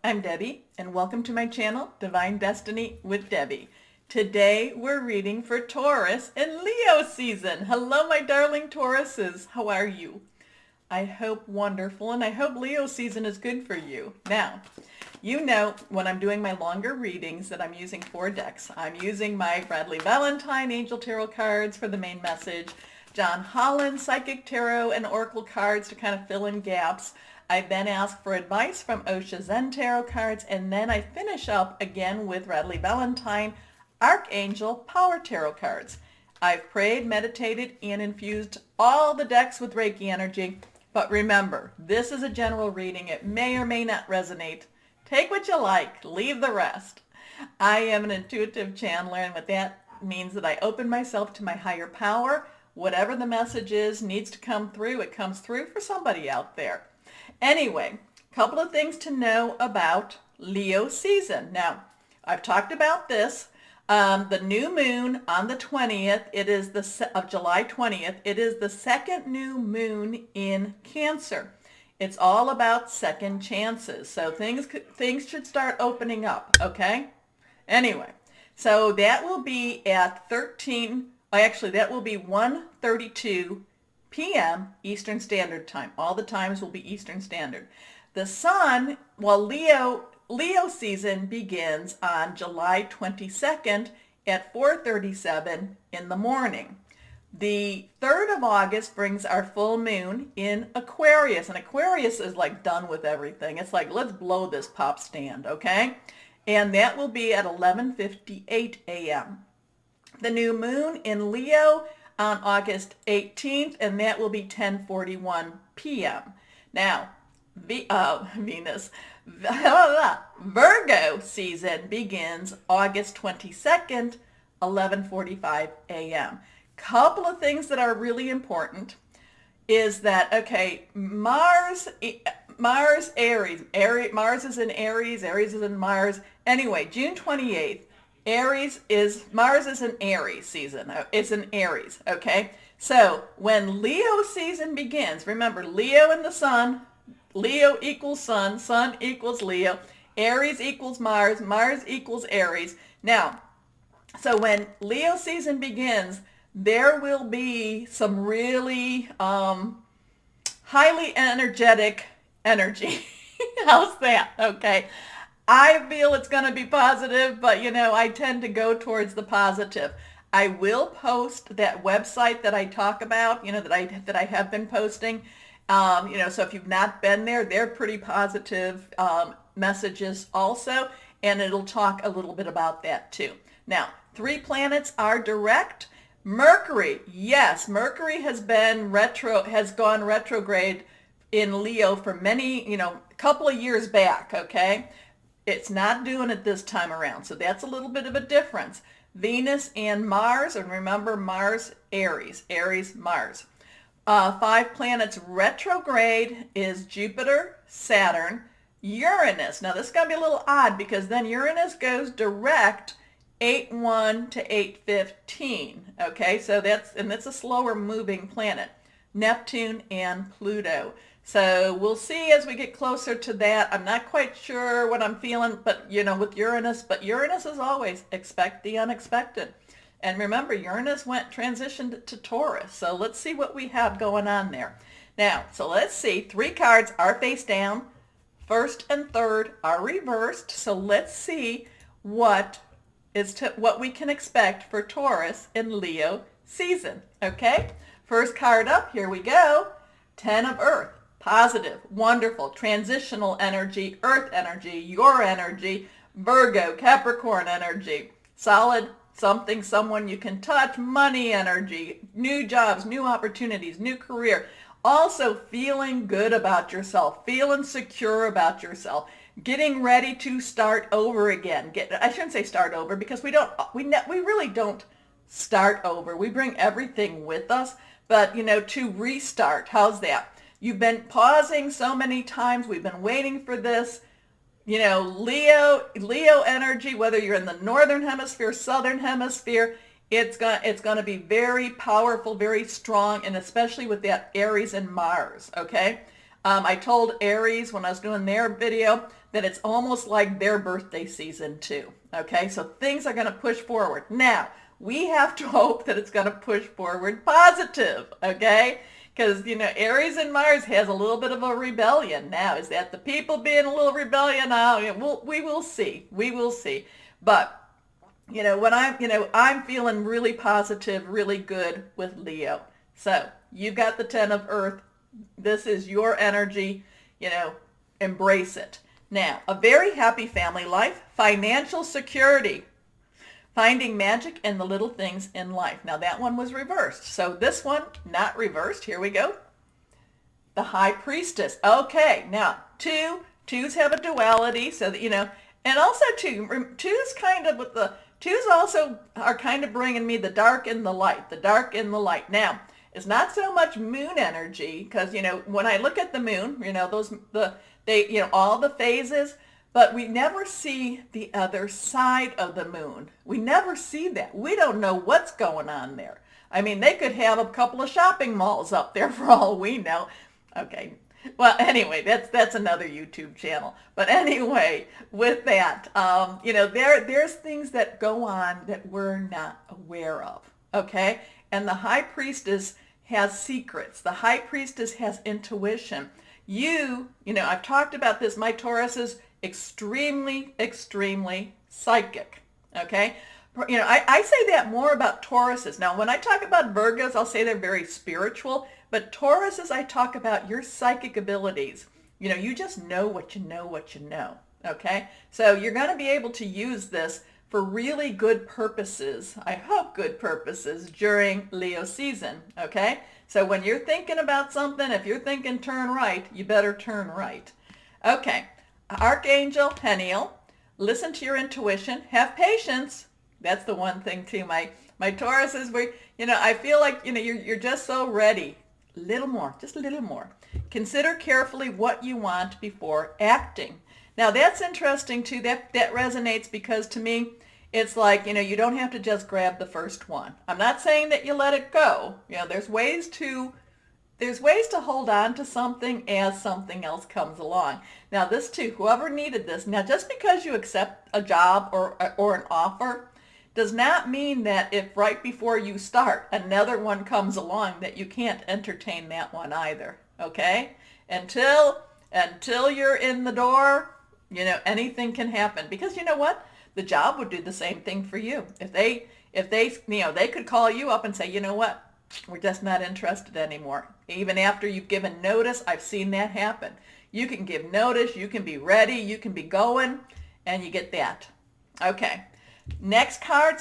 I'm Debbie, and welcome to my channel, Divine Destiny with Debbie. Today we're reading for Taurus and Leo season. Hello, my darling Tauruses. How are you? I hope wonderful, and I hope Leo season is good for you. Now, you know when I'm doing my longer readings that I'm using 4 decks. I'm using my Bradley Valentine Angel Tarot cards for the main message, John Holland Psychic Tarot and Oracle cards to kind of fill in gaps. I then ask for advice from Osho Zen Tarot cards, and then I finish up again with Bradley Valentine Archangel Power Tarot cards. I've prayed, meditated, and infused all the decks with Reiki energy. But remember, this is a general reading. It may or may not resonate. Take what you like, leave the rest. I am an intuitive channeler, and what that means that I open myself to my higher power. Whatever the message is needs to come through. It comes through for somebody out there. Anyway, a couple of things to know about Leo season. Now, I've talked about this. The new moon on the 20th, of July 20th, it is the second new moon in Cancer. It's all about second chances. So things should start opening up, okay? Anyway, so that will be at that will be 1:32 p.m. Eastern Standard Time. All the times will be Eastern Standard. The sun, Leo season begins on July 22nd at 4:37 in the morning. The 3rd of August brings our full moon in Aquarius. And Aquarius is like done with everything. It's like, let's blow this pop stand, okay? And that will be at 11:58 a.m. The new moon in Leo on August 18th, and that will be 10:41 p.m. Now, Virgo season begins August 22nd, 11:45 a.m. Couple of things that are really important is that, okay, Mars, Aries, Mars is in Aries is in Mars. Anyway, June 28th, Mars is an Aries season. It's an Aries, okay? So when Leo season begins, remember Leo and the sun, Leo equals sun, sun equals Leo, Aries equals Mars, Mars equals Aries. Now, so when Leo season begins, there will be some really highly energetic energy. How's that? Okay. I feel it's going to be positive, but I tend to go towards the positive. I will post that website that I talk about, that I have been posting. So if you've not been there, they're pretty positive messages also, and it'll talk a little bit about that too. Now, 3 planets are direct. Mercury, yes, Mercury has gone retrograde in Leo for many, couple of years back, okay? It's not doing it this time around, so that's a little bit of a difference. Venus and Mars, and remember Mars, Aries, Mars. 5 planets retrograde is Jupiter, Saturn, Uranus. Now this is going to be a little odd because then Uranus goes direct 8:1 to 8:15. Okay, so that's a slower moving planet. Neptune and Pluto. So we'll see as we get closer to that. I'm not quite sure what I'm feeling, but with Uranus, but Uranus is always expect the unexpected. And remember, Uranus transitioned to Taurus. So let's see what we have going on there. Now, so let's see. 3 cards are face down. 1st and 3rd are reversed. So let's see what we can expect for Taurus in Leo season. Okay? First card up, here we go. 10 of Earth. Positive, wonderful, transitional energy, Earth energy, your energy, Virgo, Capricorn energy, solid, something, someone you can touch, money energy, new jobs, new opportunities, new career. Also feeling good about yourself, feeling secure about yourself, getting ready to start over again. I shouldn't say start over because we really don't start over. We bring everything with us, but to restart. How's that? You've been pausing so many times. We've been waiting for this. Leo energy, whether you're in the northern hemisphere, southern hemisphere, it's going to be very powerful, very strong, and especially with that Aries and Mars, okay? I told Aries when I was doing their video that it's almost like their birthday season too. Okay, so things are going to push forward. Now, we have to hope that it's going to push forward positive, okay? Because, you know, Aries and Mars has a little bit of a rebellion. Now, is that the people being a little rebellion? We will see. We will see. But, you know, I'm feeling really positive, really good with Leo. So, you've got the 10 of Earth. This is your energy, you know, embrace it. Now, a very happy family life, financial security, finding magic in the little things in life. Now, that one was reversed. So this one, not reversed. Here we go. The High Priestess. Okay, now, twos have a duality, so that, you know, and also twos kind of with the, twos also are kind of bringing me the dark and the light, the dark and the light. Now, it's not so much moon energy, because, you know, when I look at the moon, you know, you know, all the phases, but we never see the other side of the moon. We never see that. We don't know what's going on there. I mean, they could have a couple of shopping malls up there for all we know. Okay. Well, anyway, that's another YouTube channel. But anyway, with that, you know, there's things that go on that we're not aware of. Okay. And the High Priestess has secrets. The High Priestess has intuition. You know, I've talked about this. My Taurus is extremely, extremely psychic. Okay. You know, I say that more about Tauruses. Now, when I talk about Virgos, I'll say they're very spiritual. But Tauruses, I talk about your psychic abilities. You know, you just know what you know, what you know. Okay. So you're going to be able to use this for really good purposes, I hope good purposes, during Leo season, okay? So when you're thinking about something, if you're thinking turn right, you better turn right. Okay, Archangel Heniel, listen to your intuition, have patience. That's the one thing too. My Taurus is, you know, I feel like, you know, you're just so ready. A little more, just a little more. Consider carefully what you want before acting. Now, that's interesting, too. That resonates because, to me, it's like, you know, you don't have to just grab the first one. I'm not saying that you let it go. You know, there's ways to hold on to something as something else comes along. Now, this, too, whoever needed this, now, just because you accept a job or an offer does not mean that if right before you start, another one comes along, that you can't entertain that one either, okay? Until you're in the door, you know, anything can happen, because you know what? The job would do the same thing for you. If they, you know, they could call you up and say, you know what? We're just not interested anymore. Even after you've given notice, I've seen that happen. You can give notice, you can be ready, you can be going, and you get that. Okay. Next card.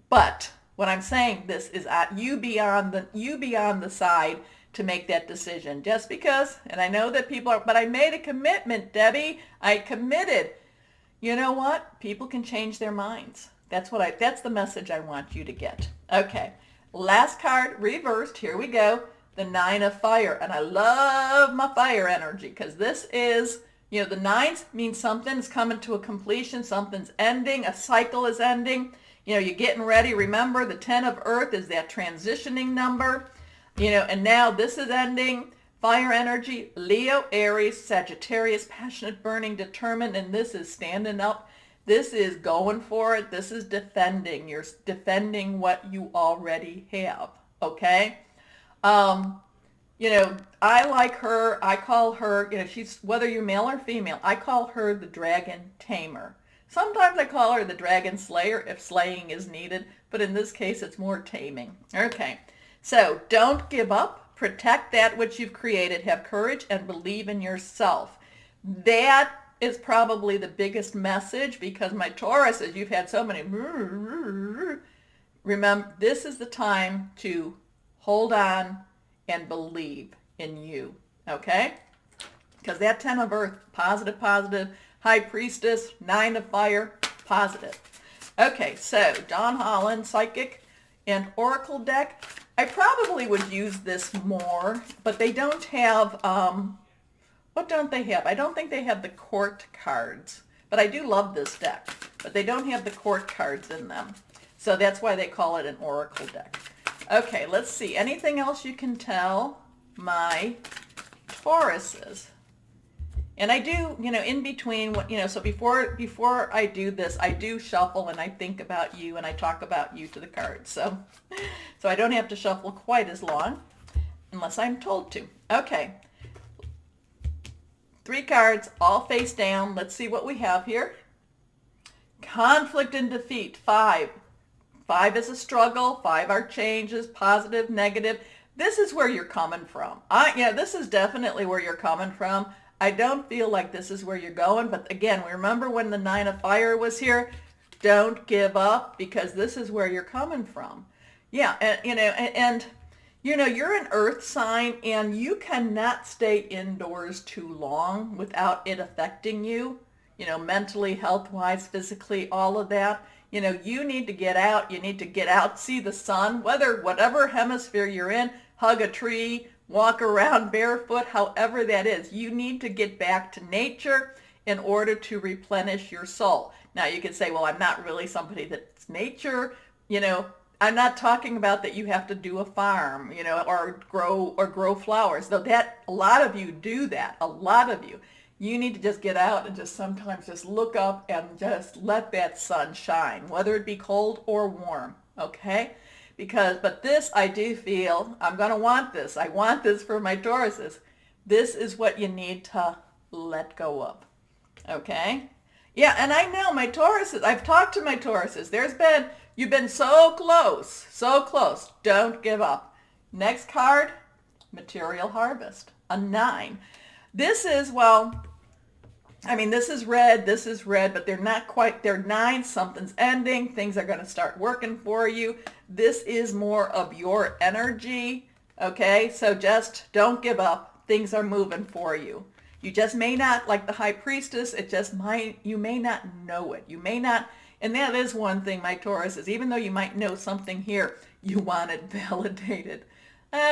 But what I'm saying, this is you be on the side to make that decision. Just because, and I know that people are, but I made a commitment, Debbie. I committed. You know what? People can change their minds. That's the message I want you to get. Okay. Last card, reversed. Here we go. The 9 of Fire. And I love my fire energy, because this is, you know, the 9s means something's coming to a completion, something's ending, a cycle is ending. You know, you're getting ready. Remember, the 10 of Earth is that transitioning number. You know, and now this is ending. Fire energy, Leo, Aries, Sagittarius, passionate, burning, determined, and this is standing up. This is going for it. This is defending. You're defending what you already have, okay? You know, I like her. I call her, you know, she's, whether you're male or female, I call her the dragon tamer. Sometimes I call her the dragon slayer if slaying is needed, but in this case, it's more taming. Okay. So don't give up, protect that which you've created, have courage, and believe in yourself. That is probably the biggest message, because my Taurus, as you've had so many, remember, this is the time to hold on and believe in you, okay? Because that 10 of Earth, positive, positive, High Priestess, 9 of Fire, positive. Okay, so Don Holland, Psychic and Oracle deck. I probably would use this more, but they don't have, what don't they have? I don't think they have the court cards, but I do love this deck, but they don't have the court cards in them. So that's why they call it an Oracle deck. Okay, let's see. Anything else you can tell my Tauruses. And I do, in between, so before I do this, I do shuffle and I think about you and I talk about you to the cards. So I don't have to shuffle quite as long unless I'm told to. Okay. 3 cards, all face down. Let's see what we have here. Conflict and defeat, 5. 5 is a struggle. 5 are changes, positive, negative. This is where you're coming from. This is definitely where you're coming from. I don't feel like this is where you're going, but again, remember when the 9 of fire was here? Don't give up, because this is where you're coming from. Yeah, and you're an earth sign, and you cannot stay indoors too long without it affecting you, mentally, health-wise, physically, all of that. You need to get out. You need to get out, see the sun, whatever hemisphere you're in, hug a tree, walk around barefoot, however that is. You need to get back to nature in order to replenish your soul. Now you can say, well, I'm not really somebody that's nature. I'm not talking about that you have to do a farm, or grow flowers. Though that a lot of you do that. A lot of you. You need to just get out and just sometimes just look up and just let that sun shine, whether it be cold or warm. Okay? But this, I do feel, I'm going to want this. I want this for my Tauruses. This is what you need to let go of. Okay? Yeah, and I know my Tauruses, I've talked to my Tauruses. You've been so close, so close. Don't give up. Next card, material harvest, a 9. This is, this is red, but they're not quite, they're 9, something's ending, things are going to start working for you. This is more of your energy, okay? So just don't give up. Things are moving for you. You just may not, like the high priestess, you may not know it. You may not, and that is one thing, my Taurus, is even though you might know something here, you want it validated.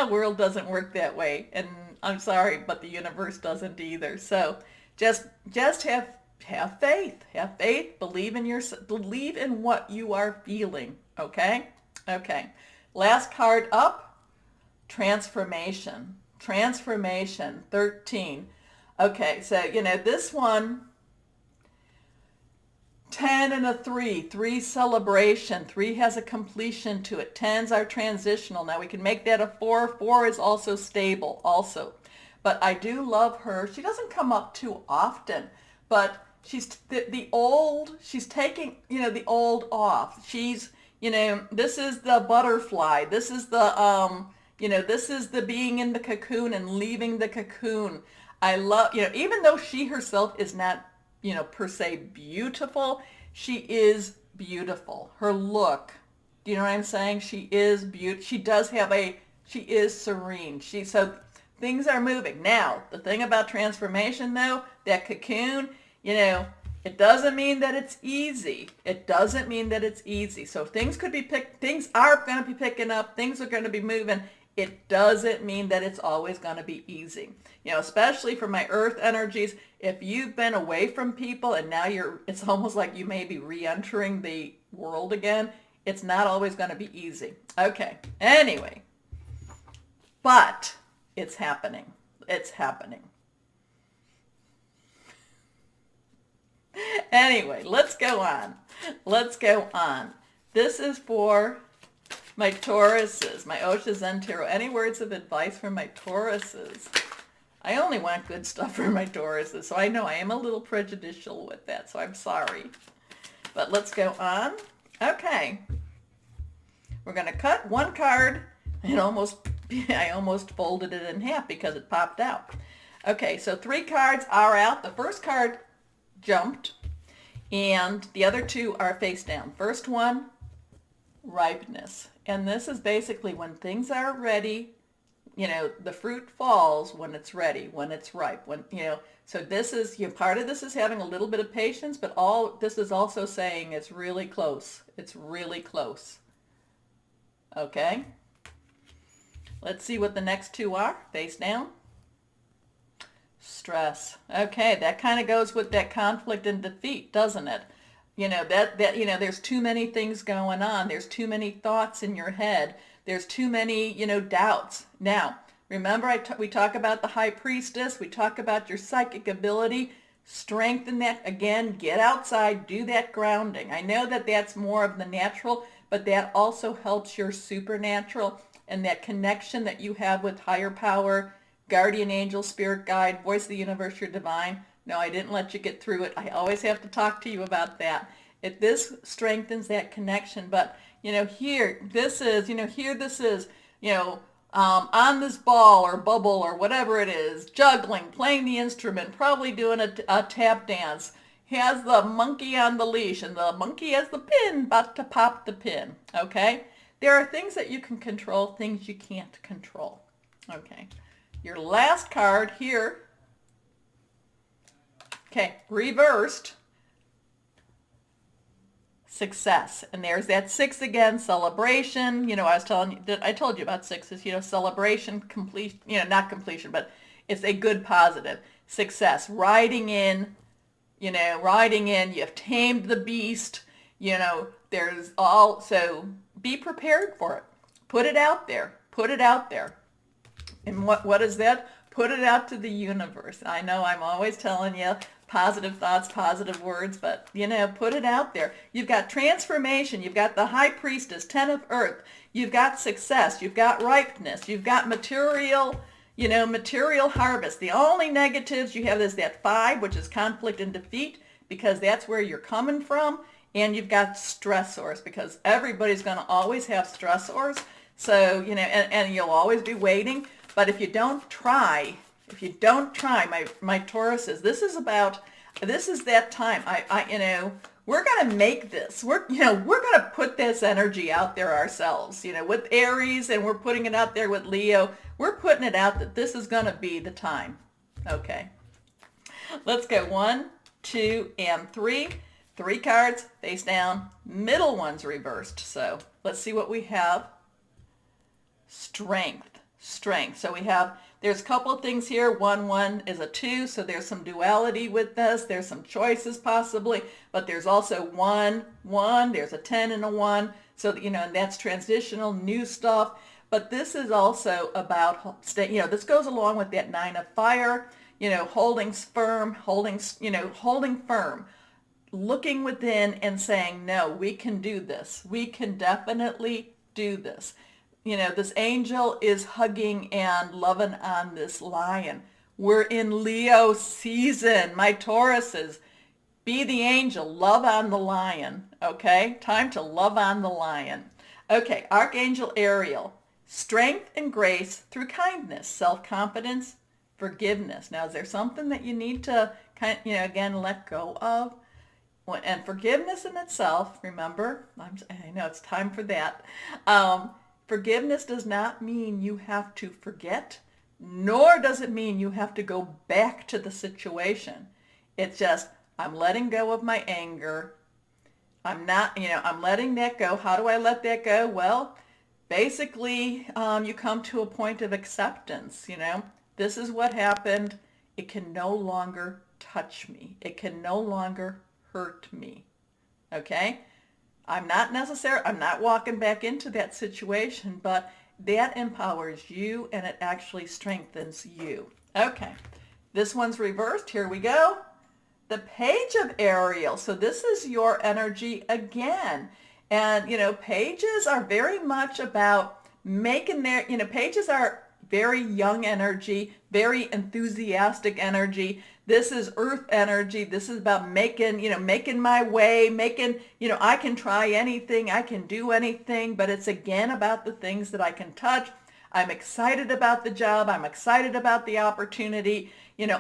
World doesn't work that way, and I'm sorry, but the universe doesn't either. So just have faith. Have faith. Believe in what you are feeling. Okay? Okay. Last card up. Transformation. Transformation. 13. Okay, so this one, 10 and a 3. 3 celebration. 3 has a completion to it. 10s are transitional. Now we can make that a 4. 4 is also stable also. But I do love her. She doesn't come up too often, but she's she's taking, the old off. She's, this is the butterfly. This is the, this is the being in the cocoon and leaving the cocoon. I love, even though she herself is not, per se beautiful, she is beautiful. Her look, do you know what I'm saying? She is beautiful. She is serene. So things are moving. Now, the thing about transformation, though, that cocoon, it doesn't mean that it's easy. It doesn't mean that it's easy. So things are going to be picking up. Things are going to be moving. It doesn't mean that it's always going to be easy. Especially for my earth energies, if you've been away from people and now it's almost like you may be re-entering the world again, it's not always going to be easy. Okay, anyway, but it's happening. It's happening. Anyway, let's go on. Let's go on. This is for my Tauruses, my Osho Zen Tarot. Any words of advice for my Tauruses? I only want good stuff for my Tauruses, so I know I am a little prejudicial with that, so I'm sorry. But let's go on. Okay. We're going to cut one card. I almost folded it in half because it popped out. Okay, so 3 cards are out. The first card jumped, and the other 2 are face down. First one, ripeness. And this is basically when things are ready, the fruit falls when it's ready, when it's ripe, so this is, part of this is having a little bit of patience, but all this is also saying it's really close. It's really close. Okay. Let's see what the next 2 are. Face down. Stress. Okay, that kind of goes with that conflict and defeat, doesn't it? There's too many things going on. There's too many thoughts in your head. There's too many, doubts. Now, Remember, we talk about the high priestess. We talk about your psychic ability. Strengthen that. Again, get outside. Do that grounding. I know that that's more of the natural, but that also helps your supernatural and that connection that you have with higher power, guardian angel, spirit guide, voice of the universe, your divine. No, I didn't let you get through it. I always have to talk to you about that. This strengthens that connection. But, here this is, on this ball or bubble or whatever it is, juggling, playing the instrument, probably doing a tap dance, has the monkey on the leash, and the monkey has the pin, about to pop the pin, okay? There are things that you can control, things you can't control, okay? Your last card here, okay, reversed, success. And there's that 6 again, celebration. I told you about 6s, celebration, complete, not completion, but it's a good positive. Success, riding in, you have tamed the beast, there's so be prepared for it. Put it out there. And what is that? Put it out to the universe. I know I'm always telling you positive thoughts, positive words, but, put it out there. You've got transformation. You've got the high priestess, 10 of earth. You've got success. You've got ripeness. You've got material harvest. The only negatives you have is that 5, which is conflict and defeat, because that's where you're coming from. And you've got stressors, because everybody's going to always have stressors. So, and you'll always be waiting. But if you don't try, my Tauruses, this is that time. We're going to make this. We're going to put this energy out there ourselves, with Aries, and we're putting it out there with Leo. We're putting it out that this is going to be the time. Okay. Let's go 1, 2, and 3. 3 cards face down. Middle one's reversed. So let's see what we have. Strength. So there's a couple of things here. 1 is a 2, so there's some duality with this. There's some choices possibly, but there's also 1, there's a 10 and a 1. So, and that's transitional, new stuff. But this is also about, this goes along with that 9 of fire, holding firm, looking within and saying, no, we can do this. We can definitely do this. This angel is hugging and loving on this lion. We're in Leo season. My Tauruses, be the angel. Love on the lion. Okay? Time to love on the lion. Okay, Archangel Ariel. Strength and grace through kindness, self-confidence, forgiveness. Now, is there something that you need to again, let go of? And forgiveness in itself, remember, I know it's time for that. Forgiveness does not mean you have to forget, nor does it mean you have to go back to the situation. It's just, I'm letting go of my anger. I'm letting that go. How do I let that go? Well, basically, you come to a point of acceptance, This is what happened. It can no longer touch me. It can no longer hurt me. Okay? I'm not walking back into that situation, but that empowers you and it actually strengthens you. Okay, this one's reversed. Here we go. The Page of Ariel. So this is your energy again. And, pages are very much about making pages are very young energy, very enthusiastic energy. This is earth energy. This is about making my way, I can try anything, I can do anything, but it's again about the things that I can touch. I'm excited about the job. I'm excited about the opportunity.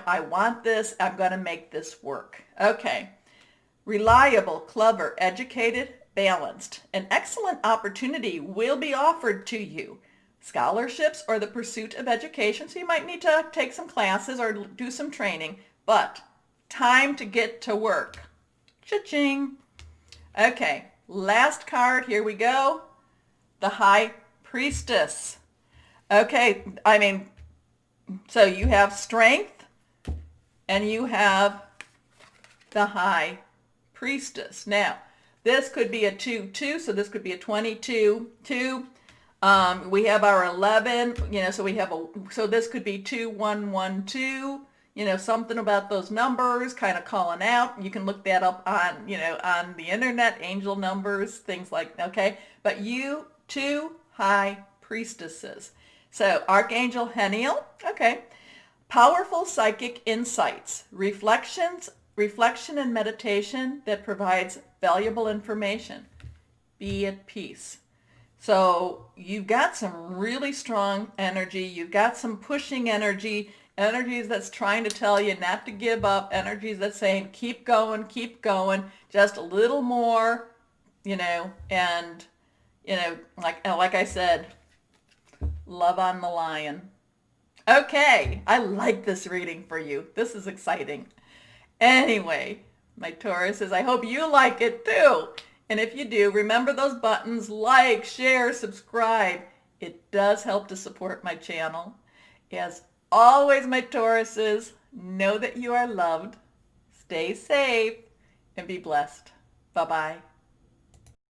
I want this. I'm going to make this work. Okay. Reliable, clever, educated, balanced. An excellent opportunity will be offered to you. Scholarships or the pursuit of education. So you might need to take some classes or do some training. But time to get to work. Cha-ching. Okay, last card. Here we go. The High Priestess. Okay, so you have strength and you have the High Priestess. Now, this could be a 2-2, so this could be a 22-2. We have our 11, so we have so this could be 2112, something about those numbers kind of calling out. You can look that up on the internet, angel numbers, things like, okay. But you, two high priestesses. So Archangel Heniel, okay. Powerful psychic insights, reflection and meditation that provides valuable information. Be at peace. So you've got some really strong energy. You've got some pushing energy, energies that's trying to tell you not to give up, energies that's saying keep going, just a little more, and, like I said, love on the lion. Okay, I like this reading for you. This is exciting. Anyway, my Tauruses, I hope you like it too. And if you do, remember those buttons, like, share, subscribe. It does help to support my channel. As always, my Tauruses, know that you are loved, stay safe, and be blessed. Bye-bye.